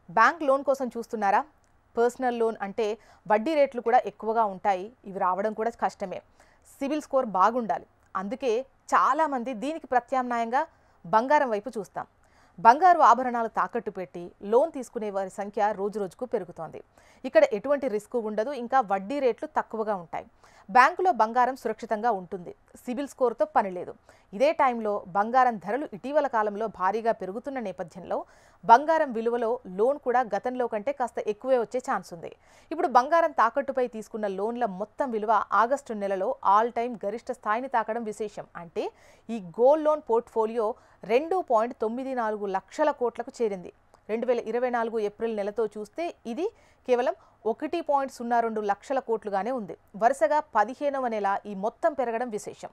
Bank loan కోసం చూస్తున్నారా? Personal loan అంటే వడ్డీ రేట్లు కూడా ఎక్కువగా ఉంటాయి. ఇవి రావడం కూడా కష్టమే. సిబిల్ స్కోర్ బాగుండాలి. అందుకే చాలామంది దీనికి ప్రత్యామ్నాయంగా బంగారం వైపు చూస్తాం. బంగారు ఆభరణాలు తాకట్టు పెట్టి లోన్ తీసుకునే వారి సంఖ్య రోజురోజుకు పెరుగుతోంది. ఇక్కడ ఎటువంటి రిస్క్ ఉండదు, ఇంకా వడ్డీ రేట్లు తక్కువగా ఉంటాయి. బ్యాంకులో బంగారం సురక్షితంగా ఉంటుంది. సిబిల్ స్కోర్తో పని లేదు. ఇదే టైంలో బంగారం ధరలు ఇటీవల కాలంలో భారీగా పెరుగుతున్న నేపథ్యంలో బంగారం విలువలో లోన్ కూడా గతంలో కంటే కాస్త ఎక్కువే వచ్చే ఛాన్స్ ఉంది. ఇప్పుడు బంగారం తాకట్టుపై తీసుకున్న లోన్ల మొత్తం విలువ ఆగస్టు నెలలో ఆల్ టైమ్ గరిష్ట స్థాయిని తాకడం విశేషం. అంటే ఈ గోల్డ్ లోన్ పోర్ట్ఫోలియో 2.94 లక్షల కోట్లకు చేరింది. 2024 ఏప్రిల్ నెలతో చూస్తే ఇది కేవలం 1.02 లక్షల కోట్లుగానే ఉంది. వరుసగా 15వ నెల ఈ మొత్తం పెరగడం విశేషం.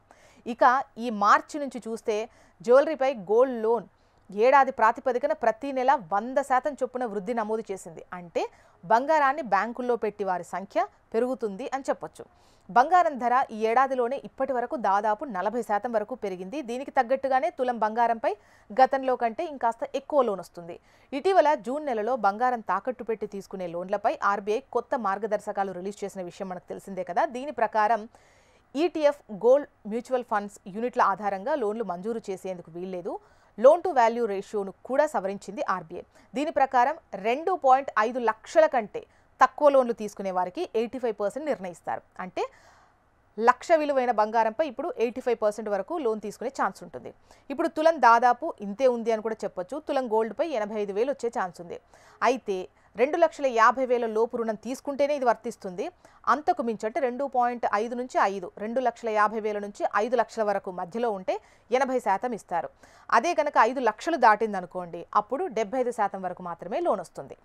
ఇక ఈ మార్చి నుంచి చూస్తే జ్యువెలరీపై గోల్డ్ లోన్ ఏడాది ప్రాతిపదికన ప్రతి నెల 100% చొప్పున వృద్ధి నమోదు చేసింది. అంటే బంగారాన్ని బ్యాంకుల్లో పెట్టి వారి సంఖ్య పెరుగుతుంది అని చెప్పొచ్చు. బంగారం ధర ఈ ఏడాదిలోనే ఇప్పటి వరకు దాదాపు 40% వరకు పెరిగింది. దీనికి తగ్గట్టుగానే తులం బంగారంపై గతంలో కంటే ఇంకాస్త ఎక్కువ లోన్ వస్తుంది. ఇటీవల జూన్ నెలలో బంగారం తాకట్టు పెట్టి తీసుకునే లోన్లపై ఆర్బీఐ కొత్త మార్గదర్శకాలు రిలీజ్ చేసిన విషయం మనకు తెలిసిందే కదా. దీని ప్రకారం ఈటీఎఫ్, గోల్డ్ మ్యూచువల్ ఫండ్స్ యూనిట్ల ఆధారంగా లోన్లు మంజూరు చేసేందుకు వీల్లేదు. లోన్ టు వాల్యూ రేషియోను కూడా సవరించింది ఆర్బీఐ. దీని ప్రకారం 2.5 లక్షల కంటే తక్కువ లోన్లు తీసుకునే వారికి 85% నిర్ణయిస్తారు. అంటే లక్ష విలువైన బంగారంపై ఇప్పుడు 85% వరకు లోన్ తీసుకునే ఛాన్స్ ఉంటుంది. ఇప్పుడు తులం దాదాపు ఇంతే ఉంది అని కూడా చెప్పొచ్చు. తులం గోల్డ్పై 85,000 వచ్చే ఛాన్స్ ఉంది. అయితే 2,50,000 లోపు రుణం తీసుకుంటేనే ఇది వర్తిస్తుంది. అంతకు మించి అంటే 2.5 నుంచి 5, 2,50,000 నుంచి 5 లక్షల వరకు మధ్యలో ఉంటే 80% ఇస్తారు. అదే కనుక 5 లక్షలు దాటిందనుకోండి, అప్పుడు 75% వరకు మాత్రమే లోన్ వస్తుంది.